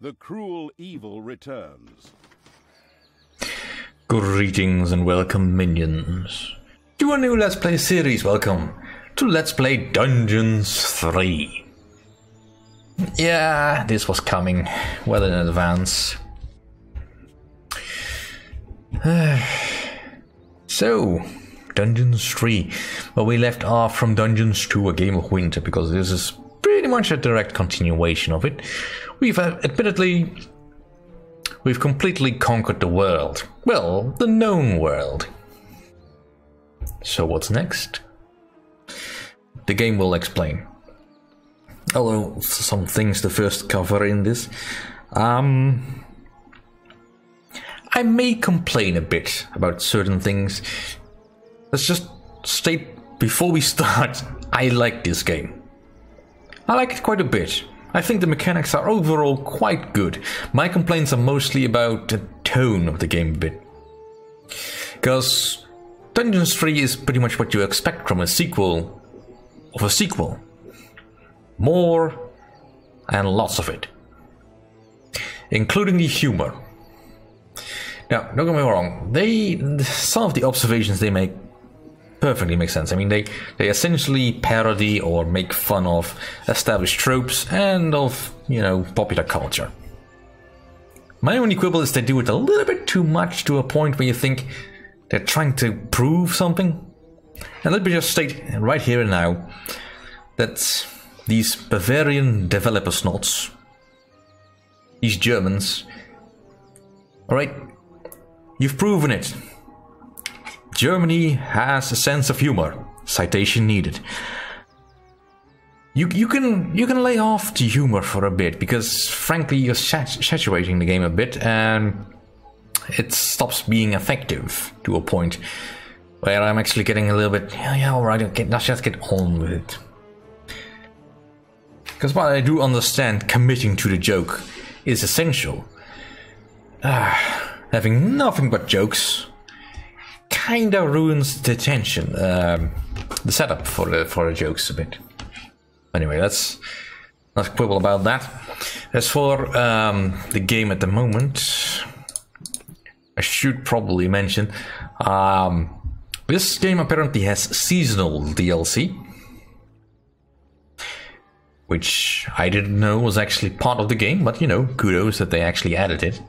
The cruel evil returns. Greetings and welcome, minions. To a new Let's Play series, welcome to Let's Play Dungeons 3. Yeah, this was coming well in advance. So, Dungeons 3. Well, we left off from Dungeons 2, A Game of Winter, because this is pretty much a direct continuation of it. We've completely conquered the world. Well, the known world. So what's next? The game will explain. Although, some things to first cover in this. I may complain a bit about certain things. Let's just state before we start, I like this game. I like it quite a bit. I think the mechanics are overall quite good. My complaints are mostly about the tone of the game a bit. Because Dungeons 3 is pretty much what you expect from a sequel of a sequel. More and lots of it. Including the humor. Now, don't get me wrong, some of the observations they make perfectly make sense. I mean, they essentially parody or make fun of established tropes and of, popular culture. My only quibble is they do it a little bit too much to a point where you think they're trying to prove something. And let me just state right here and now that these Bavarian developer snots, these Germans, alright, you've proven it. Germany has a sense of humor. Citation needed. You can lay off the humor for a bit, because frankly you're saturating the game a bit and it stops being effective to a point where I'm actually getting a little bit, alright, okay, let's just get on with it. Because while I do understand committing to the joke is essential, having nothing but jokes kinda ruins the tension, the setup for the jokes a bit. Anyway, let's not quibble about that. As for the game at the moment, I should probably mention this game apparently has seasonal DLC, which I didn't know was actually part of the game, but kudos that they actually added it.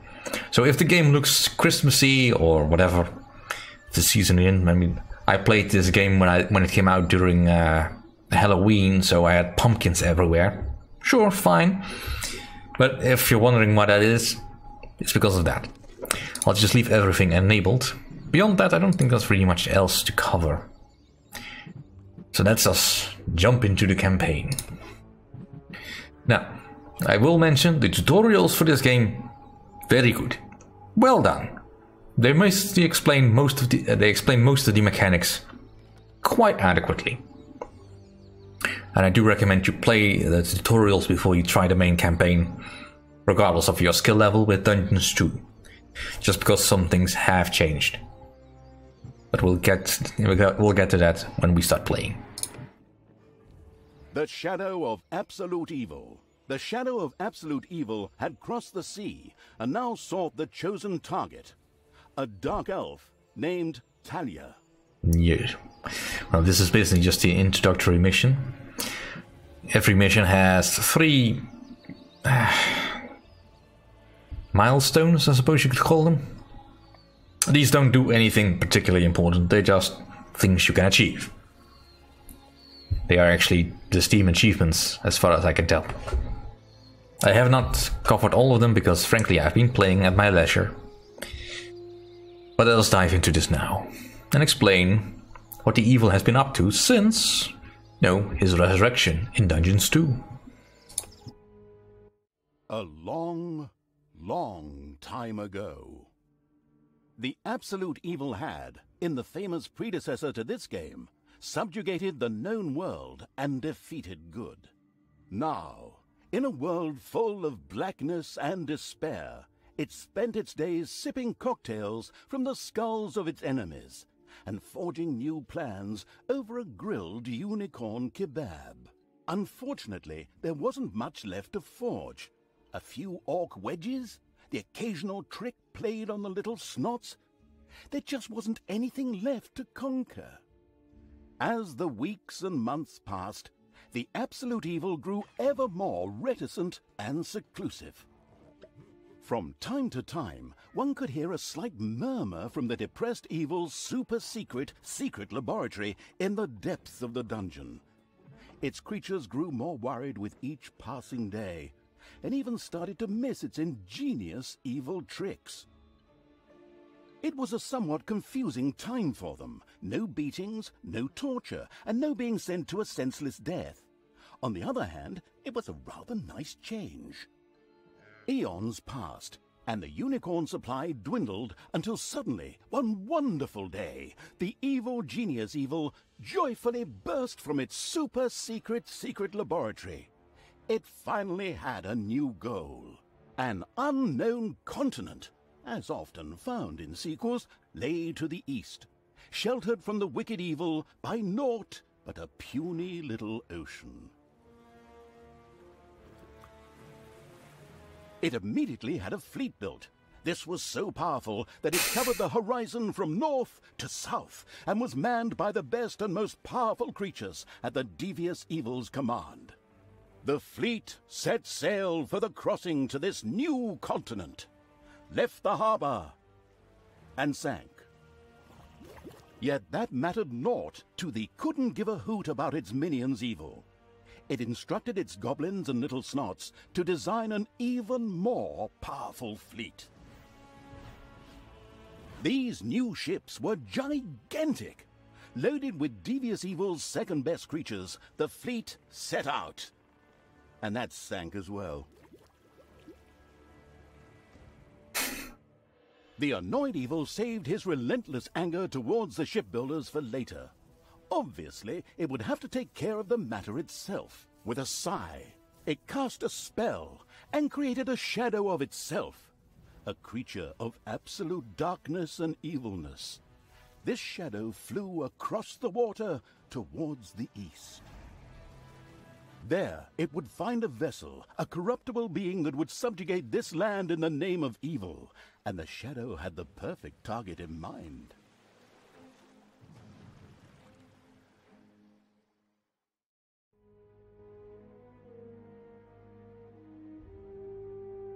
So if the game looks Christmassy or whatever, the season in. I mean, I played this game when it came out during Halloween, so I had pumpkins everywhere. Sure, fine. But if you're wondering why that is, it's because of that. I'll just leave everything enabled. Beyond that, I don't think there's really much else to cover. So let's us jump into the campaign. Now, I will mention the tutorials for this game. Very good. Well done. They mostly explain most of the mechanics quite adequately. And I do recommend you play the tutorials before you try the main campaign, regardless of your skill level with Dungeons 2. Just because some things have changed. But we'll get to that when we start playing. The shadow of absolute evil. The shadow of absolute evil had crossed the sea and now sought the chosen target. A dark elf named Talia. Yeah. Well, this is basically just the introductory mission. Every mission has 3 milestones, I suppose you could call them. These don't do anything particularly important, they're just things you can achieve. They are actually the Steam achievements, as far as I can tell. I have not covered all of them because, frankly, I've been playing at my leisure. But let's dive into this now and explain what the evil has been up to since, his resurrection in Dungeons 2. A long, long time ago, the absolute evil had, in the famous predecessor to this game, subjugated the known world and defeated good. Now, in a world full of blackness and despair, it spent its days sipping cocktails from the skulls of its enemies and forging new plans over a grilled unicorn kebab. Unfortunately, there wasn't much left to forge. A few orc wedges? The occasional trick played on the little snots? There just wasn't anything left to conquer. As the weeks and months passed, the absolute evil grew ever more reticent and seclusive. From time to time, one could hear a slight murmur from the depressed evil's super-secret laboratory in the depths of the dungeon. Its creatures grew more worried with each passing day, and even started to miss its ingenious evil tricks. It was a somewhat confusing time for them. No beatings, no torture, and no being sent to a senseless death. On the other hand, it was a rather nice change. Eons passed, and the unicorn supply dwindled until suddenly, one wonderful day, the evil genius evil joyfully burst from its super-secret laboratory. It finally had a new goal. An unknown continent, as often found in sequels, lay to the east, sheltered from the wicked evil by naught but a puny little ocean. It immediately had a fleet built. This was so powerful that it covered the horizon from north to south and was manned by the best and most powerful creatures at the devious evil's command. The fleet set sail for the crossing to this new continent, left the harbor, and sank. Yet that mattered naught to the couldn't-give-a-hoot-about-its minions evil. It instructed its goblins and little snots to design an even more powerful fleet. These new ships were gigantic. Loaded with devious evil's second-best creatures, the fleet set out. And that sank as well. The annoyed evil saved his relentless anger towards the shipbuilders for later. Obviously, it would have to take care of the matter itself. With a sigh, it cast a spell and created a shadow of itself, a creature of absolute darkness and evilness. This shadow flew across the water towards the east. There it would find a vessel, a corruptible being that would subjugate this land in the name of evil, and the shadow had the perfect target in mind.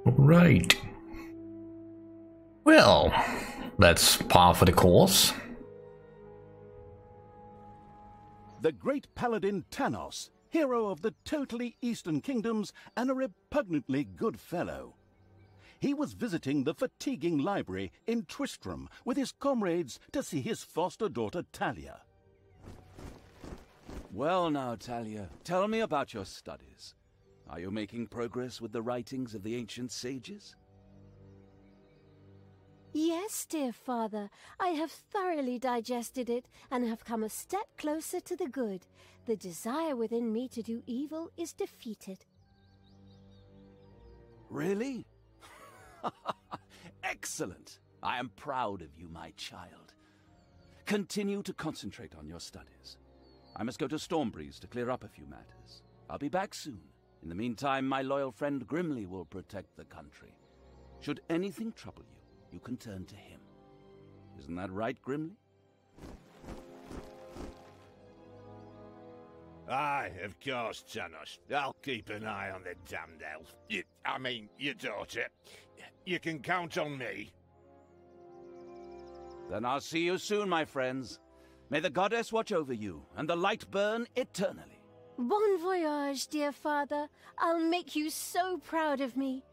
Right. Well, that's par for the course. The great paladin Tanos, hero of the totally Eastern Kingdoms and a repugnantly good fellow. He was visiting the fatiguing library in Tristram with his comrades to see his foster daughter Talia. Well now, Talia, tell me about your studies. Are you making progress with the writings of the ancient sages? Yes, dear father, I have thoroughly digested it and have come a step closer to the good. The desire within me to do evil is defeated. Really? Excellent! I am proud of you, my child. Continue to concentrate on your studies. I must go to Stormbreeze to clear up a few matters. I'll be back soon. In the meantime, my loyal friend Grimly will protect the country. Should anything trouble you, you can turn to him. Isn't that right, Grimly? Aye, of course, Tanos. I'll keep an eye on the damned elf. Your daughter. You can count on me. Then I'll see you soon, my friends. May the goddess watch over you, and the light burn eternally. Bon voyage, dear father. I'll make you so proud of me.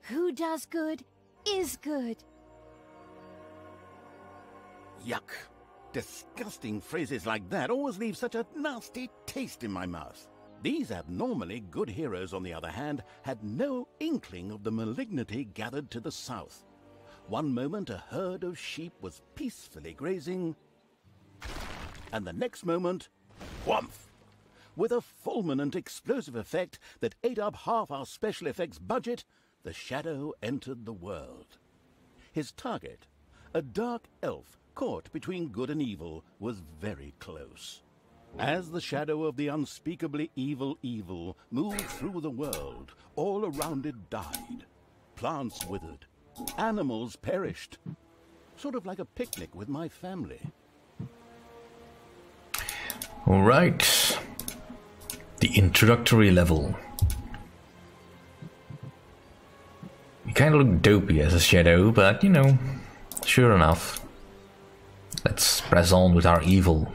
Who does good is good. Yuck. Disgusting phrases like that always leave such a nasty taste in my mouth. These abnormally good heroes, on the other hand, had no inkling of the malignity gathered to the south. One moment a herd of sheep was peacefully grazing, and the next moment, whumph! With a fulminant explosive effect that ate up half our special effects budget, the shadow entered the world. His target, a dark elf caught between good and evil, was very close. As the shadow of the unspeakably evil evil moved through the world, all around it died. Plants withered. Animals perished. Sort of like a picnic with my family. Alright. The introductory level. You kinda look dopey as a shadow, but you know, sure enough. Let's press on with our evil.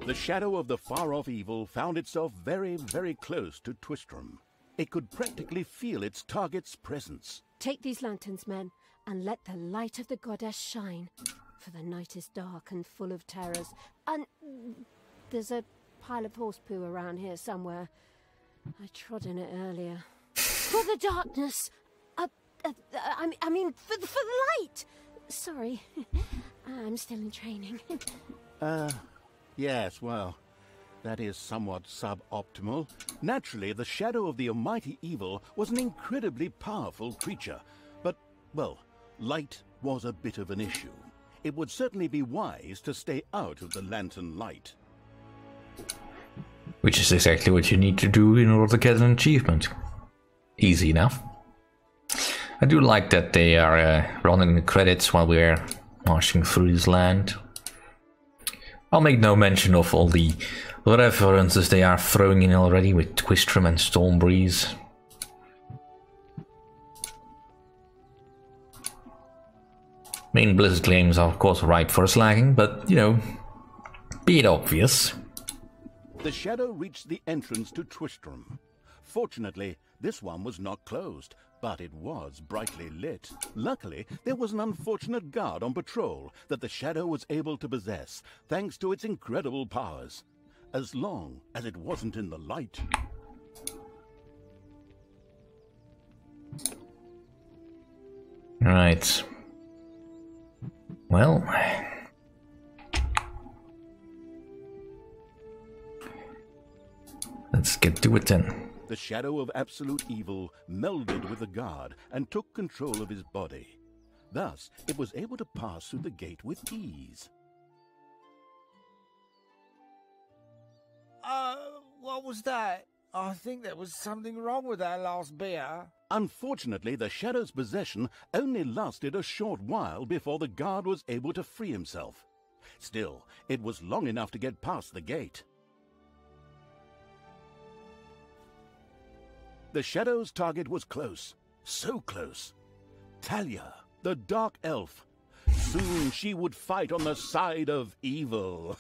The shadow of the far-off evil found itself very, very close to Twistram. It could practically feel its target's presence. Take these lanterns, men, and let the light of the goddess shine. For the night is dark and full of terrors. And there's a pile of horse poo around here somewhere. I trod in it earlier. For the darkness! I mean, for the light! Sorry, I'm still in training. Yes, well, that is somewhat suboptimal. Naturally, the shadow of the almighty evil was an incredibly powerful creature. But, well, light was a bit of an issue. It would certainly be wise to stay out of the lantern light. Which is exactly what you need to do in order to get an achievement. Easy enough. I do like that they are running the credits while we're marching through this land. I'll make no mention of all the references they are throwing in already with Twistram and Stormbreeze. Main Blizzard claims are of course ripe for slagging, but you know, be it obvious. The shadow reached the entrance to Twistram. Fortunately, this one was not closed, but it was brightly lit. Luckily, there was an unfortunate guard on patrol that the shadow was able to possess, thanks to its incredible powers. As long as it wasn't in the light. Right. Well... let's get to it then. The shadow of absolute evil melded with the guard and took control of his body. Thus, it was able to pass through the gate with ease. What was that? I think there was something wrong with our last beer. Unfortunately, the shadow's possession only lasted a short while before the guard was able to free himself. Still, it was long enough to get past the gate. The shadow's target was close, so close. Talia, the Dark Elf. Soon she would fight on the side of evil.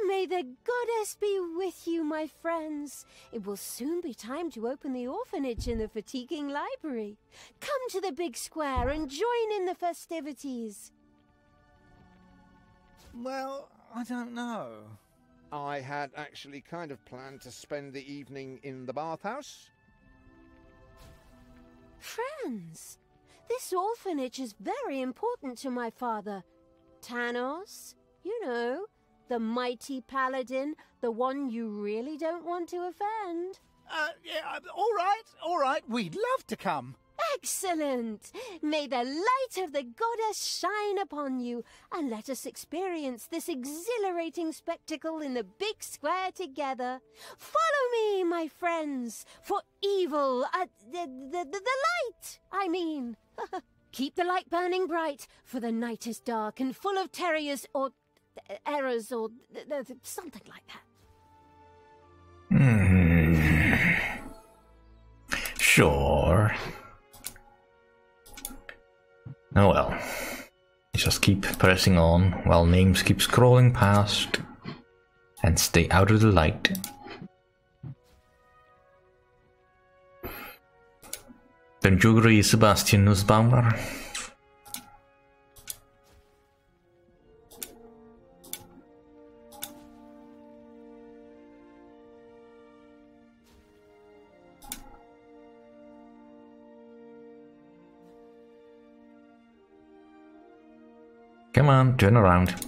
May the goddess be with you, my friends. It will soon be time to open the orphanage in the fatiguing library. Come to the big square and join in the festivities. Well, I don't know. I had actually kind of planned to spend the evening in the bathhouse. Friends, this orphanage is very important to my father. Tanos, you know, the mighty paladin, the one you really don't want to offend. Yeah, all right, we'd love to come. Excellent! May the light of the goddess shine upon you, and let us experience this exhilarating spectacle in the big square together. Follow me, my friends, for evil, the light, I mean. Keep the light burning bright, for the night is dark and full of terrors or errors or something like that. Sure. Oh well. Just keep pressing on while names keep scrolling past and stay out of the light. Don't you agree, Sebastian Nussbaumer? Come on, turn around.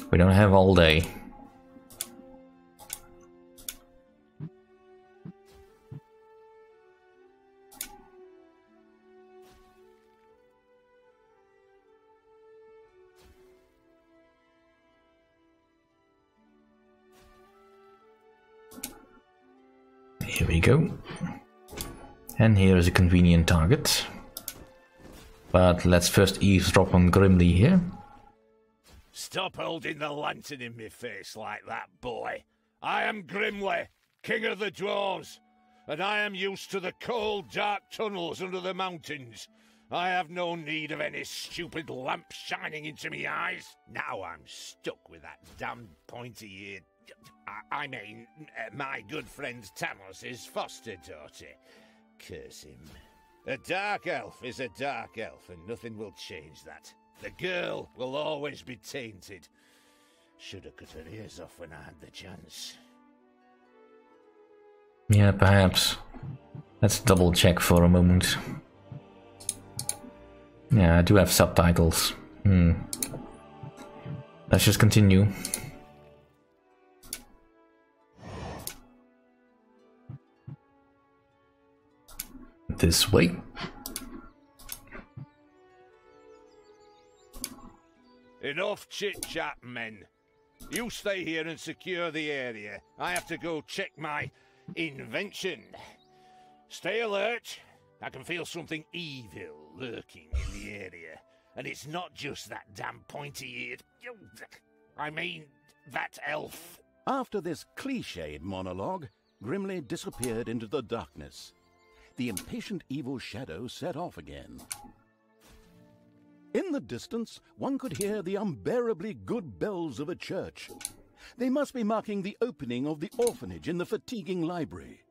We don't have all day. Here we go. And here is a convenient target. But let's first eavesdrop on Grimly here. Stop holding the lantern in my face like that, boy. I am Grimly, king of the dwarves, and I am used to the cold, dark tunnels under the mountains. I have no need of any stupid lamp shining into me eyes. Now I'm stuck with that damn pointy-eared... I mean, my good friend Tanos' foster daughter. Curse him. A dark elf is a dark elf, and nothing will change that. The girl will always be tainted. Should have cut her ears off when I had the chance. Yeah, perhaps. Let's double check for a moment. Yeah, I do have subtitles. Let's just continue. This way. Enough chit-chat, men. You stay here and secure the area. I have to go check my invention. Stay alert. I can feel something evil lurking in the area. And it's not just that damn pointy-eared... I mean, that elf. After this cliched monologue, Grimly disappeared into the darkness. The impatient evil shadow set off again. In the distance, one could hear the unbearably good bells of a church. They must be marking the opening of the orphanage in the fatiguing library.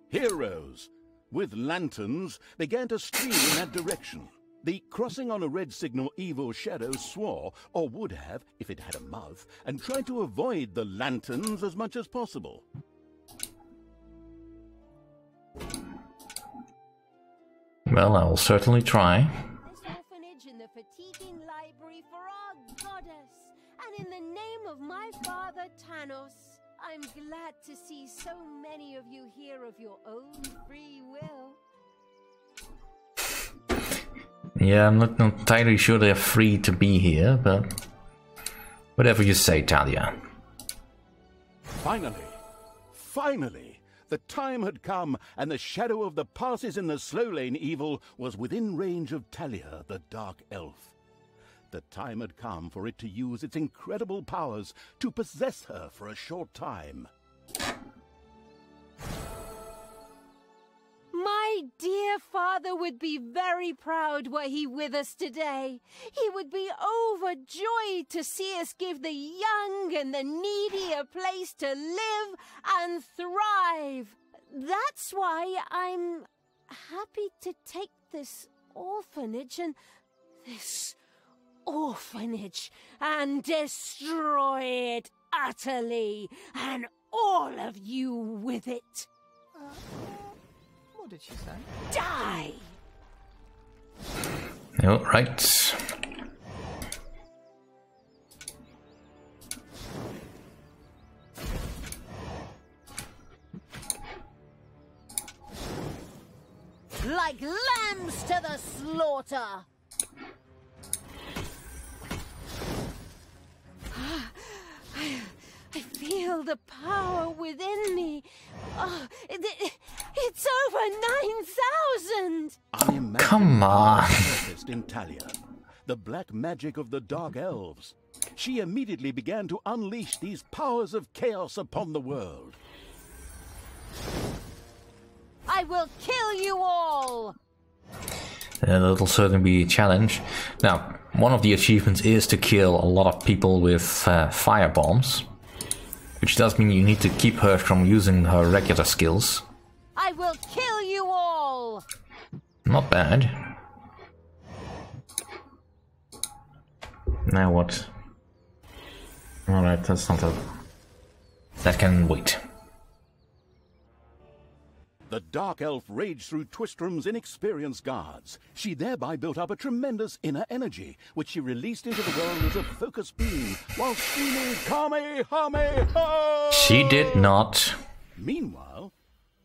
Heroes, with lanterns, began to stream in that direction. The crossing on a red signal evil shadow swore, or would have, if it had a mouth, and tried to avoid the lanterns as much as possible. Well, I will certainly try. This orphanage in the fatiguing library for our goddess, and in the name of my father Tanos, I'm glad to see so many of you here of your own free will. Yeah, I'm not entirely sure they're free to be here, but whatever you say, Talia. Finally, the time had come, and the shadow of the passes in the slow lane evil was within range of Talia, the dark elf. The time had come for it to use its incredible powers to possess her for a short time. My dear father would be very proud were he with us today. He would be overjoyed to see us give the young and the needy a place to live and thrive. That's why I'm happy to take this orphanage and destroy it utterly, and all of you with it. What did she say? Die! All right. Like lambs to the slaughter! I feel the power within me. Oh, it's over 9,000! Unimaginable Come on. surfaced in Talia, the black magic of the dark elves. She immediately began to unleash these powers of chaos upon the world. I will kill you all! That'll certainly be a challenge. Now, one of the achievements is to kill a lot of people with fire bombs, which does mean you need to keep her from using her regular skills. I will kill you all! Not bad. Now what? Alright, that's not a... That can wait. The dark elf raged through Twistrom's inexperienced guards. She thereby built up a tremendous inner energy, which she released into the world as a focus beam, while screaming, Kamehameha! She did not. Meanwhile,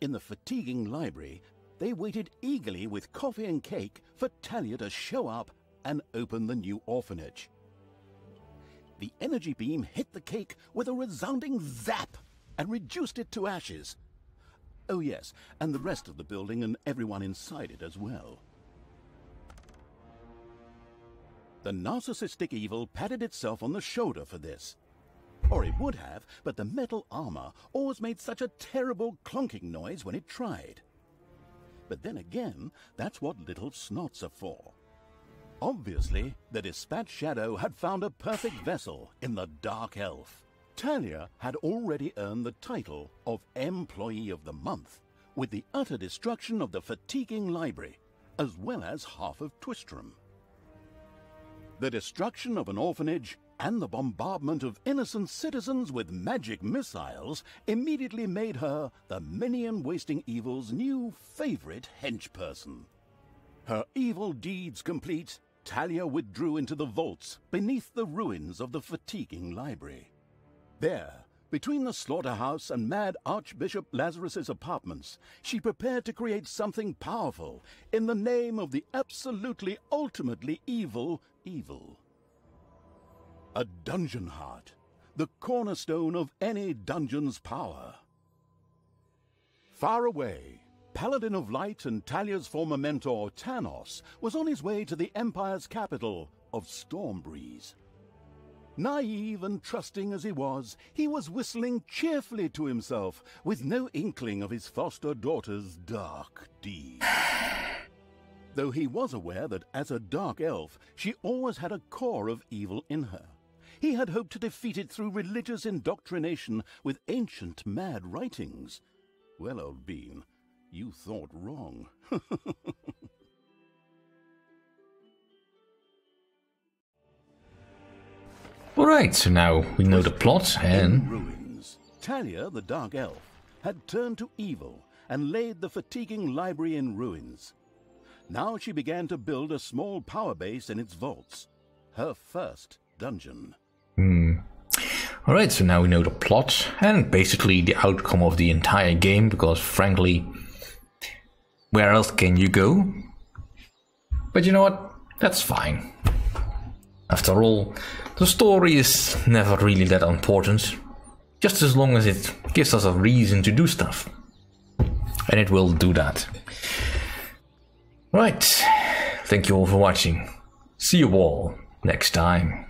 in the fatiguing library, they waited eagerly with coffee and cake for Talia to show up and open the new orphanage. The energy beam hit the cake with a resounding zap and reduced it to ashes. Oh yes, and the rest of the building and everyone inside it as well. The narcissistic evil patted itself on the shoulder for this. Or it would have, but the metal armor always made such a terrible clunking noise when it tried. But then again, that's what little snots are for. Obviously, the Dispatch Shadow had found a perfect vessel in the Dark Elf. Talia had already earned the title of Employee of the Month, with the utter destruction of the fatiguing library, as well as half of Twistram. The destruction of an orphanage and the bombardment of innocent citizens with magic missiles immediately made her the minion-wasting evil's new favorite henchperson. Her evil deeds complete, Talia withdrew into the vaults beneath the ruins of the fatiguing library. There, between the slaughterhouse and Mad Archbishop Lazarus's apartments, she prepared to create something powerful in the name of the absolutely ultimately evil. A dungeon heart, the cornerstone of any dungeon's power. Far away, Paladin of Light and Talia's former mentor, Tanos, was on his way to the Empire's capital of Stormbreeze. Naive and trusting as he was whistling cheerfully to himself, with no inkling of his foster daughter's dark deeds. Though he was aware that as a dark elf, she always had a core of evil in her. He had hoped to defeat it through religious indoctrination with ancient mad writings. Well, old bean, you thought wrong. Alright, so now we know the plot and... In ruins, Talia, the Dark Elf, had turned to evil and laid the fatiguing library in ruins. Now she began to build a small power base in its vaults. Her first dungeon. Alright, so now we know the plot and basically the outcome of the entire game, because frankly, where else can you go? But you know what? That's fine. After all, the story is never really that important, just as long as it gives us a reason to do stuff. And it will do that. Right, thank you all for watching. See you all next time.